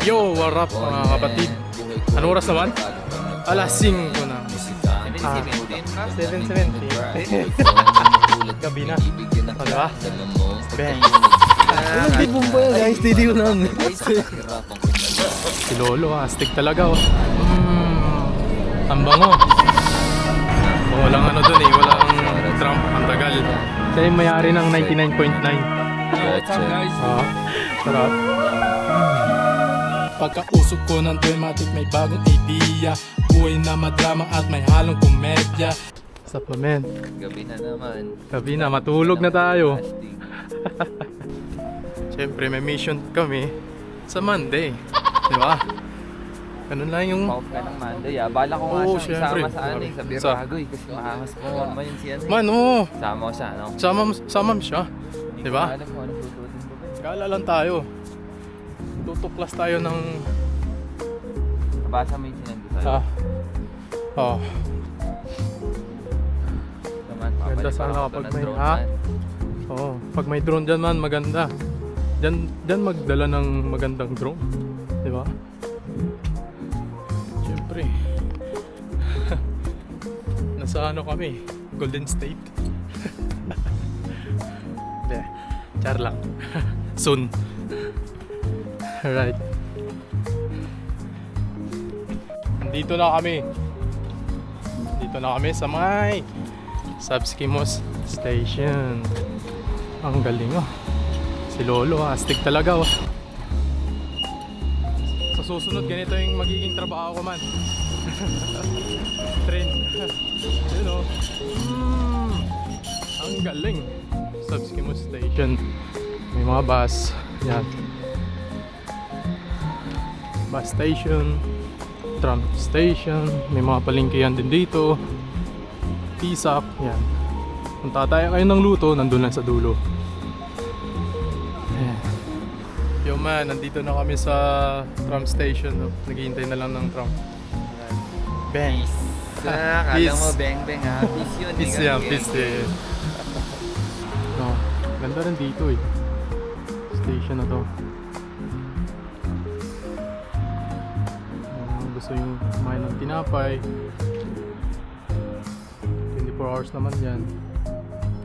Yo, what up mga kapatid? Ano oras naman? Alas 5 na. 7:70. Gabi na. O diba? Bang! Hindi bumba yan guys, studio lang. Si Lolo, astig talaga oh. Ang bango. Walang ano dun eh, walang Trump, ang tagal. Siya yung mayari ng 99.9. What's up guys? Sarap. Pagkausok ko ng dramatic may bagong idea. Buhay na madrama at may halong komedya. What's up man? Gabi na naman. Gabi na, matulog na tayo. Siyempre may mission kami sa Monday. Di ba? Ganun lang yung... Off ka ng Monday ah. Bala ko nga Oo, siyang syempre. isama sa ano eh, sa Biragoy. Kasi maangas ko naman yun si ano eh. Man, oo. Sama ko siya, no? Sama siya. Di ba? Alam mo anong tututin ko ba? Kala lang tayo. Tutuklas tayo ng... Nabasa mo yung sinendo sa'yo. Oh. Naman, Ganda papalipan sana ako kapag to ng may- drone ha? man. Oo. Pag may drone dyan man, maganda. Dyan magdala ng magandang drone. Di ba? Siyempre. Nasa ano kami? Golden State. Hindi. Char lang. Soon. Alright. Dito na kami. Dito na kami sa may Subskimos Station. Ang galing oh. Si Lolo astig talaga oh. Sa susunod ganito yung magiging trabaho ko man. Train. Yun oh. Ang galing. Subskimos Station. May mga bus. Yan. Bus station. Tram station. May mga palengkehan din dito. Pisak. Yan. Kung tataya kayo ng luto, nandun lang sa dulo. Ayan. Yo man, nandito na kami sa tram station. No? Naghihintay na lang ng tram. Ayan. Bang! Kala Peace. mo bang bang ha? Peace yun. Peace yan, peace eh. No, ganda rin dito eh. Station na to. Gusto yung kumain ng tinapay. 24 hours naman yan.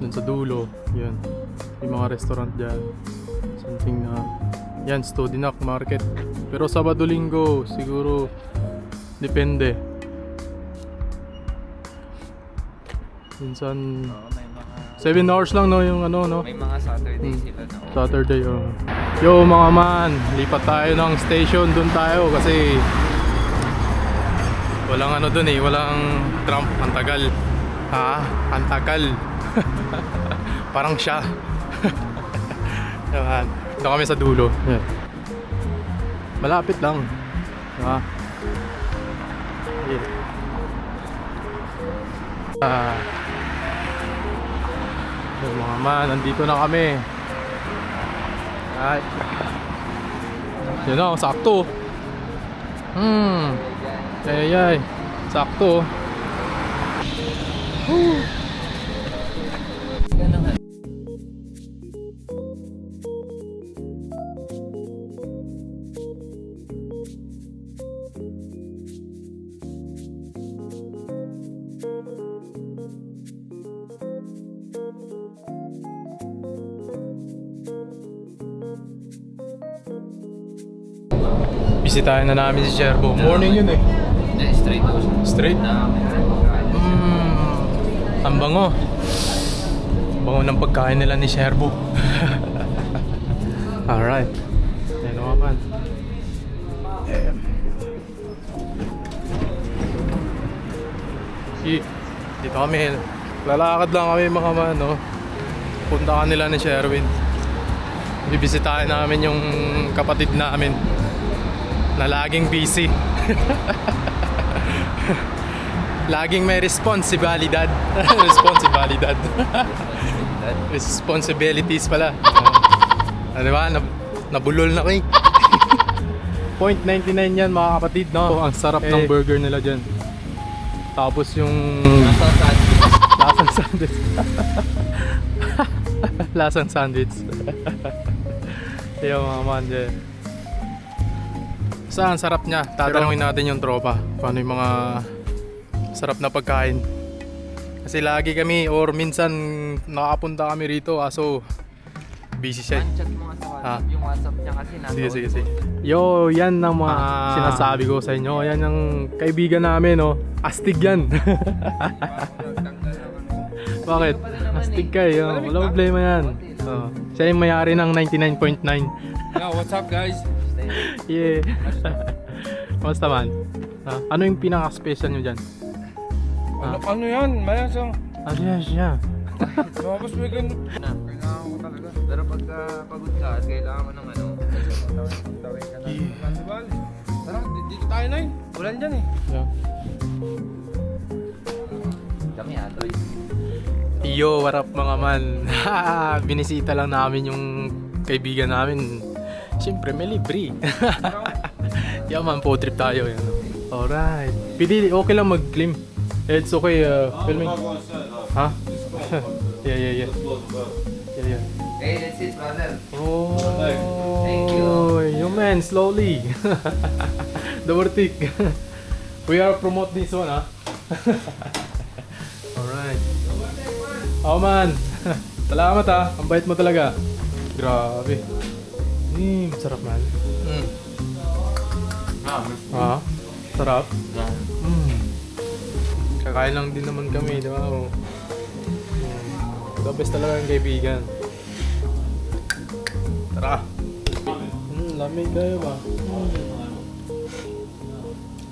Dun sa dulo, yan. May mga restaurant dyan. Something na... Yan, Stodinak Market. Pero Sabado Linggo, siguro... Depende. Minsan... Oo, may mga... 7 hours lang no, yung ano no? May mga Saturday sila na. Saturday oh. Yo mga man, lipat tayo ng station, dun tayo kasi walang ano dun eh, walang Trump, ang tagal. Ha? Ang tagal. Parang siya. Yan. Ito kami sa dulo. Yan. Malapit lang. Ha? Yeah. Yung mga man, nandito na kami. Right. Yun o, sakto. Ay. Sakto. Bisitahin na namin si Sherbo. Morning yun eh. Hindi, straight ako siya. Straight? Ang bango. Bango ng pagkain nila ni Sherbo. Alright. Ayan o man. Dito kami. Lalakad lang kami mga man. No? Punta ka nila ni Sherwin. Bibisitahin namin yung kapatid namin na laging busy. Laging may responsibilidad. Responsibilities pala. Ano ba? Nabulol na kayo. .99 yan mga kapatid, no? Ang sarap ng burger nila dyan. Tapos yung lasang sandwich. Lasang sandwich. Yung mga man dyan. Saan sarap niya? Tatanungin natin yung tropa. Paano yung mga sarap na pagkain. Kasi lagi kami or minsan nakapunta kami rito aso busy siya. Chat mo nga sa WhatsApp. Ah. Yung WhatsApp niya kasi nasa Sige. Yo, yan ang mga sinasabi ko sa inyo. Yan ang kaibigan namin, no. Astig yan. Bakit? Astig ka eh. Oh. Wala problema yan. Oh. Siya yung mayari ng 99.9. Yo, what's up guys? Yeah. Kamusta man? Ano yung pinaka-special nyo dyan? Ano yan? Mayasang. Ano yan siya? Tapos may ganun. Kailangan ko talaga. Pero pagka pagod ka at kailangan mo ng ano. Tawin ka na. Festival. Tara, dito tayo na eh. Ulan dyan eh. Yeah. Kami Android. Yo, what up mga man? Binisita lang namin yung kaibigan namin. Siyempre, may libre. Yeah man, po trip tayo. Yan. Alright. Pili, okay lang mag-claim. It's okay, filming. Ha? Yeah. Hey, that's it, brother. Oh, Thank you. You man, slowly. Dawartik. We are promote this one, ha? Alright. Oh man. Salamat ha. Ang bait mo talaga. Grabe. Sarap man. Sarap. Kakain lang din naman kami, di ba? Oh. The best talaga yung kaibigan. Tara. Lamig kayo ba?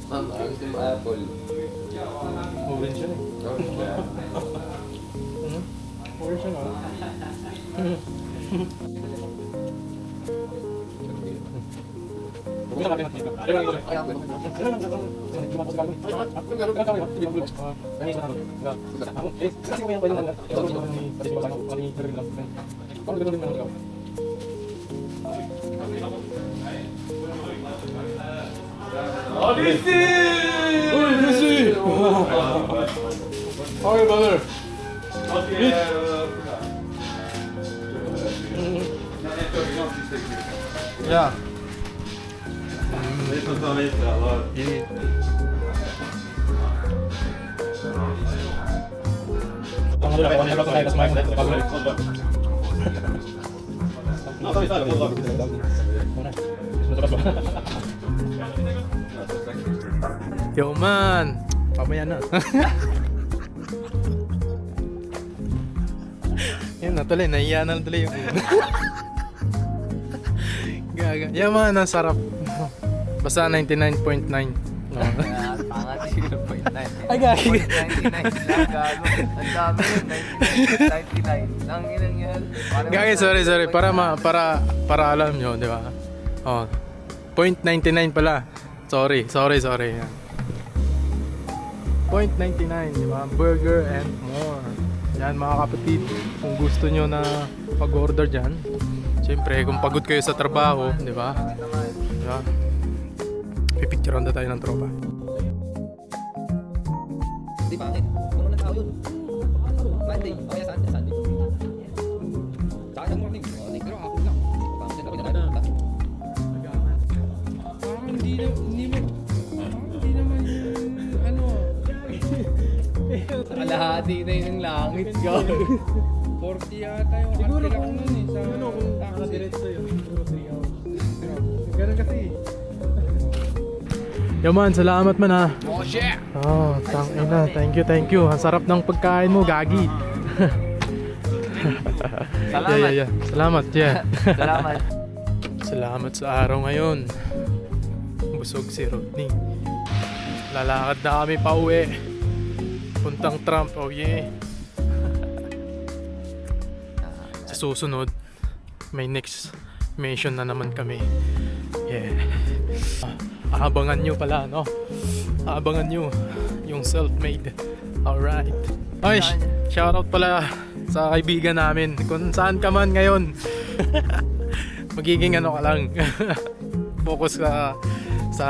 Ma'am, gusto mo apple? Orange siya eh. Orange siya na. Okay, brother. Yeah. Yo man, pamaya na. Yan na tuloy, nahiya na tuloy yung gaga. Yan man, ang sarap. Basta 99.9. No. Pangat 0.9. Ay, gagi. 99 lang, gago. Ang dami yun, 99. Ang inang yan. Gagi, sorry. Para alam nyo, di ba? Oh, 0.99 pala. Sorry. Yan. 0.99, di ba? Burger and more. Yan mga kapatid, kung gusto nyo na mag-order dyan, siyempre kung pagod kayo sa trabaho, di ba? Diba? Pipicturean na tayo ng tropa. Di bakit? Puno ng tao yun. Monday, o kaya Sunday. Saka ng morning. Pero ako lang. Parang sila pinagpunta. Parang hindi naman ano. Kalahati na yun ng langit, gago. 40 yata yung Siguro artil ako kung nun eh. Sa kung taxi. nakadiretso yun, siguro 3 hours. Ganun kasi. Yaman, salamat man ha. Oh, shit! Oh, tangina. Thank you. Ang sarap ng pagkain mo, gagi. Salamat. Yeah. Salamat, yeah. Salamat. Salamat sa araw ngayon. Busog si Rodney. Lalakad na kami pa uwi. Puntang Trump, oh yeah. Sa susunod, may next mission na naman kami. Yeah. Abangan nyo pala, no? Abangan nyo yung self-made. Alright. Ay, shoutout pala sa kaibigan namin. Kung saan ka man ngayon. Magiging ano ka lang. Focus ka sa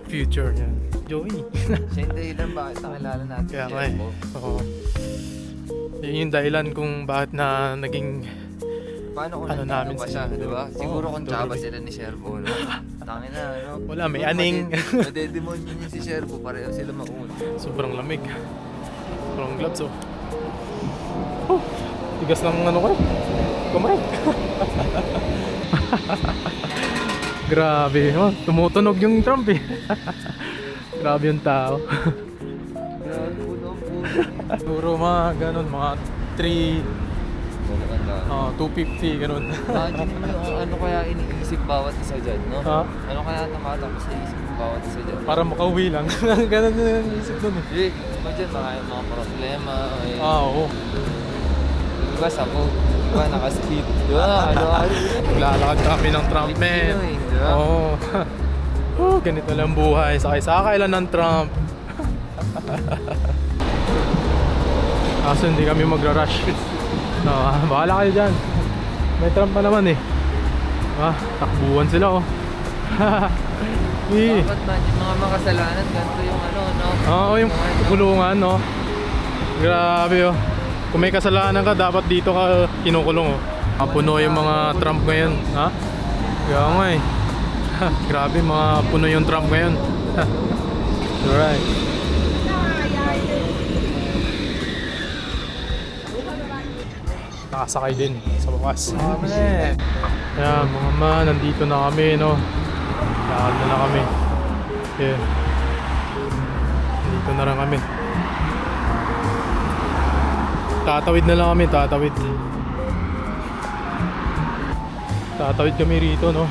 future. Yan. Joey. Siya yung dahilan bakit nakilala natin Kaya si nga eh. Elmo. Oo. Yun yung dahilan kung bakit na naging Paano kung Ano nandito namin pa si siya, Elmo? di ba? Siguro Oo, kung tsaba totally. sila ni Servo, no? Tangin na, ano? Wala, may aning. Madedemonyo niya si Sherpo, pareho sila maunod. Sobrang lamig. Sobrang gloves oh. Oh, tigas ng ano ko eh. Kamay. Grabe, oh, tumutunog yung Trump eh. Grabe yung tao. Grabe, puno. Siguro mga ganun, mga 250 ganun. Imagine mo yung ano kaya iniisip bawat isa dyan, no? Ha? Ano kaya tumatakbo sa isip ng bawat isa dyan? Para makauwi lang. Ganun na yung isip dun eh. Hindi, imagine mga problema. Eh. Oo. Diba sabog? Diba naka-speed? Diba? Ano? Naglalakad kami ng Trump, man. Diba? Oo. Oh, ganito lang buhay. Sakay-sakay lang ng Trump. Kaso hindi kami magra-rush. No, bahala kayo dyan. May Trump pa naman eh. Takbuhan sila oh. Dapat ba yung mga makasalanan ganito yung ano, no? Oo, yung kulungan no. Grabe oh. Kung may kasalanan ka, dapat dito ka kinukulong oh. Puno yung mga Trump ngayon. Ha? Kaya nga eh. Grabe, mga puno yung Trump ngayon. Alright. Nakasakay din sa bukas. Kaya mga man, nandito na kami no. Lakad na kami. Yeah. Nandito na lang kami. Tatawid na lang kami, tatawid. Tatawid kami rito no.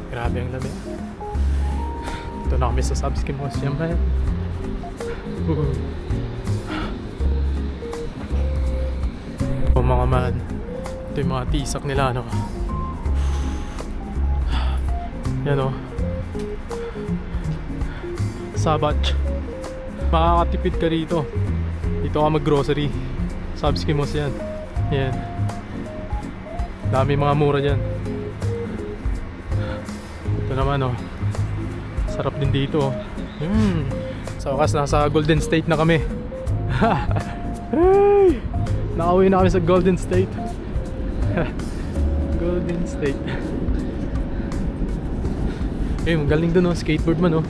Grabe ang lamig. Ito na kami sa Subskimos yan man. O mga man, ito yung mga tisak nila no. Yan o. Sabat. Makakatipid ka rito. Dito ka mag-grocery. Subskimos yan. Yan. Dami mga mura dyan. Ito naman oh. Sarap din dito oh. Sa wakas nasa Golden State na kami. Hey! Nakauwi na kami sa Golden State. Golden State. Eh, magaling dun oh, skateboard man oh.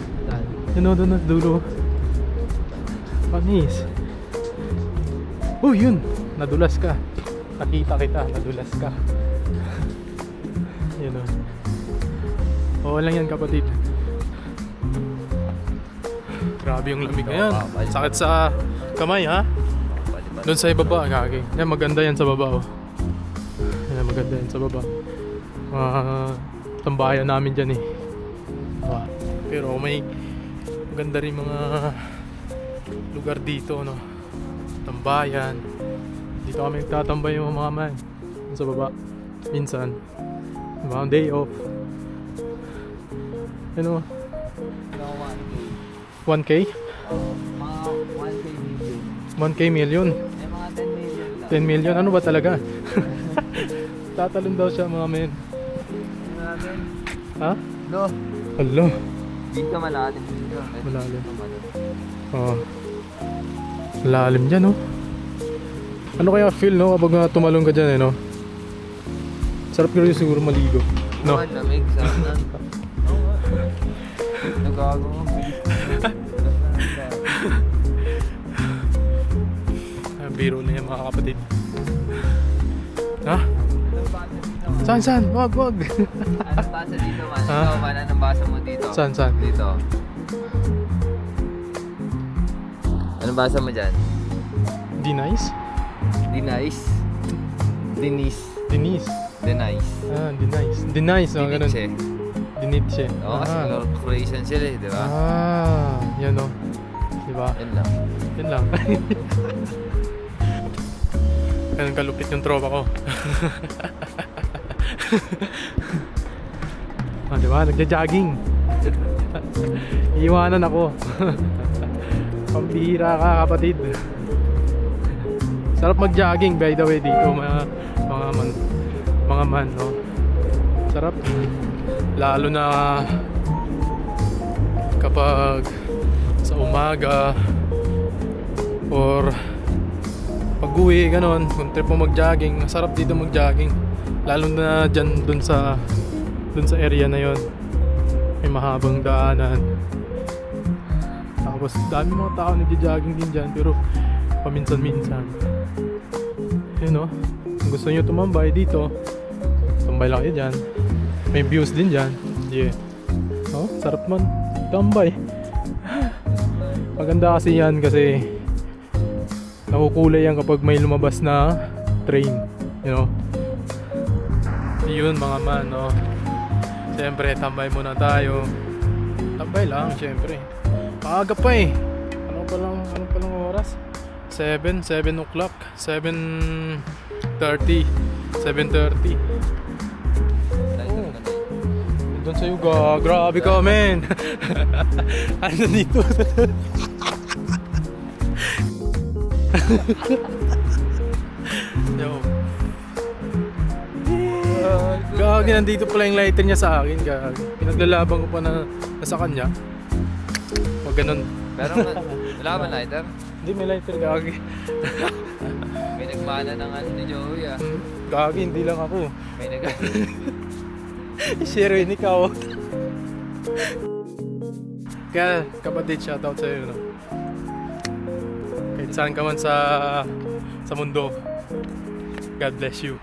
Yun oh, dun oh, dulo. Panis. Oh, yun. Nadulas ka. Nakita kita, nadulas ka. Yun oh. Oo lang yan kapatid. Grabe yung lamig ngayon. Sakit sa kamay ha. Doon sa ibaba, kaki. Yan, maganda yan sa baba oh. Yan, maganda yan sa baba. Tambayan namin dyan eh. Pero may maganda rin mga lugar dito no. Tambayan. Dito kami nagtatambay yung mga man. Sa baba. Minsan. Mga day off. Ano? 1K? Mga 1K million. 1K million? Eh, mga 10 million lang. 10 million? Ano ba talaga? Tatalon daw siya mga men. Malalim. Ha? No. Hello. Dito malalim dito. Malalim. Oo. Malalim dyan oh. Ano kaya feel no kapag tumalon ka dyan eh no? Sarap ka rin siguro maligo. No? Lamig sa anan. Nagago mo. Biro na yan mga kapatid. Ha? Saan? Wag. Anong basa dito man? Ha? Ikaw man, anong basa mo dito? Saan? Dito. Anong basa mo dyan? Di nice? Denise. Denise. Denise. Denise. Di nice. Oh, ganun. Diniche. Diniche. Oo, kasi Croatian sila eh, di ba? Yan o. Diba? Yan lang. Yan lang. Ganun kalupit yung tropa ko. Diba? Nagja-jogging. Iiwanan ako. Pambihira ka kapatid. Sarap mag-jogging by the way dito mga man no. Sarap. Lalo na kapag sa umaga or pag-uwi ganon, kung trip mo mag-jogging, masarap dito mag-jogging. Lalo na dyan dun sa area na yon. May mahabang daanan. Tapos dami mga tao nagja-jogging din dyan pero paminsan-minsan. Yun, no? Kung gusto nyo tumambay dito, tambay lang kayo dyan. May views din dyan. Yeah. No? Sarap man tambay. Maganda kasi yan kasi nakukulay yan kapag may lumabas na train. You know? Yun mga man, no? Siyempre, tambay muna tayo. Tambay lang, siyempre. Maaga pa eh. Ano pa lang oras? 7 o'clock. 7:30. 7:30. Doon sa'yo ga. Grabe ka, men. Ano dito? Yo. Gagi, nandito pala yung lighter niya sa akin. Gagi. Pinaglalaban ko pa na sa kanya. Huwag ganun. Pero wala ka ba lighter? Hindi, may lighter, gagi. May nagmana ng ano ni Joey ah. Gagi, hindi lang ako. May Share yun ikaw. Kaya kapatid, shoutout sa'yo, no? Kahit saan ka man sa mundo, God bless you.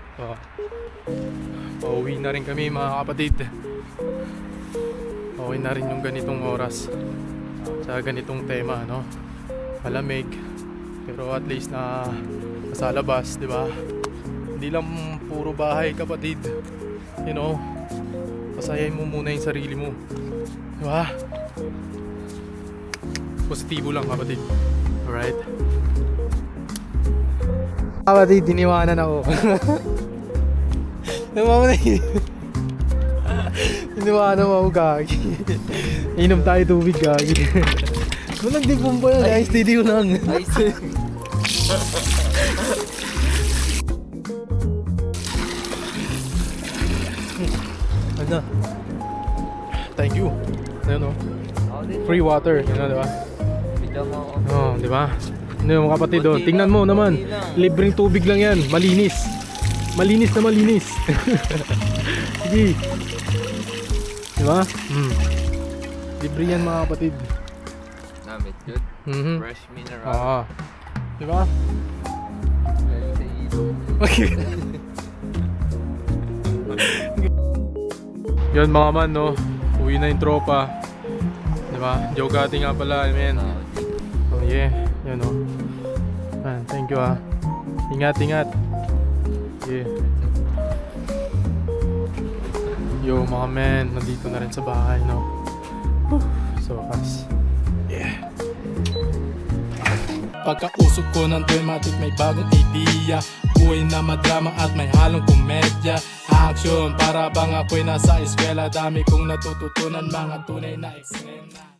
Pauwi na rin kami mga kapatid. Okay na rin yung ganitong oras sa ganitong tema, no? Malamig, pero at least na nasa labas, di ba? Hindi lang puro bahay, kapatid. You know, pasayahin mo muna yung sarili mo, di ba? Positibo lang, kapatid. Alright? Kapatid, diniwanan ako. Iniwanan mo ako, gagi. Inom tayo tubig, gagi. Kung nagdipong pa yan, guys, steady ko lang. Ano? Thank you. Ano? Free water, you know, di ba? Oh, di ba? Ano yung mga kapatid, oh, tingnan mo naman. Libreng tubig lang yan, malinis. Malinis na malinis. Sige. Di ba? Libre yan mga kapatid. Namit good. Fresh mineral. Ah. Di ba? Galing sa ilog. Yun mga man, no? Uwi na yung tropa. Di ba? Jogati nga pala, man. Oh yeah. Yun, no? Man, thank you, ah. Ingat, ingat. Yeah. Yo mga men, nandito na rin sa bahay, no? So fast. Yeah. Pagkausok ko ng dramatic may bagong idea. Buhay na madrama at may halong komedya. Action, para bang ako'y nasa eskwela. Dami kong natututunan, mga tunay na eksena.